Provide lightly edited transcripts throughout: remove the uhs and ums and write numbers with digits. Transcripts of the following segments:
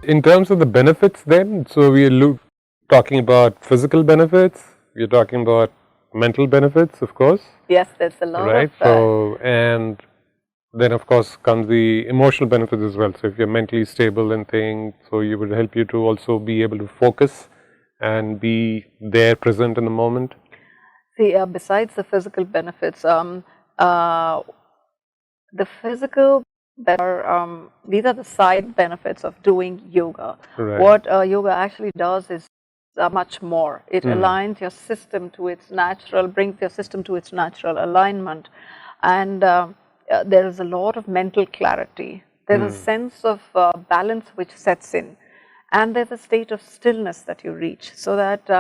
In terms of the benefits then, so we are talking about physical benefits, we are talking about mental benefits, of course. Yes, there's a lot right? of... So, and then of course comes the emotional benefits as well. So if you're mentally stable and things, so you would help you to also be able to focus and be there present in the moment. See, besides the physical benefits, the physical these are the side benefits of doing yoga. Right. What yoga actually does is much more. It aligns your system to its natural, brings your system to its natural alignment, and there is a lot of mental clarity. There is a sense of balance which sets in, and there's a state of stillness that you reach, so that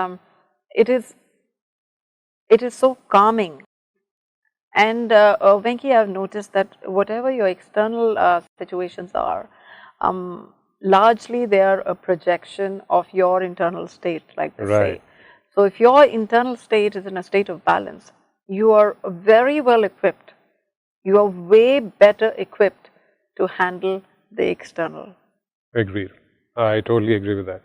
it is so calming. And Venki, I've noticed that whatever your external situations are, largely they are a projection of your internal state, like they say. So if your internal state is in a state of balance, you are very well equipped. You are way better equipped to handle the external. Agreed. I totally agree with that.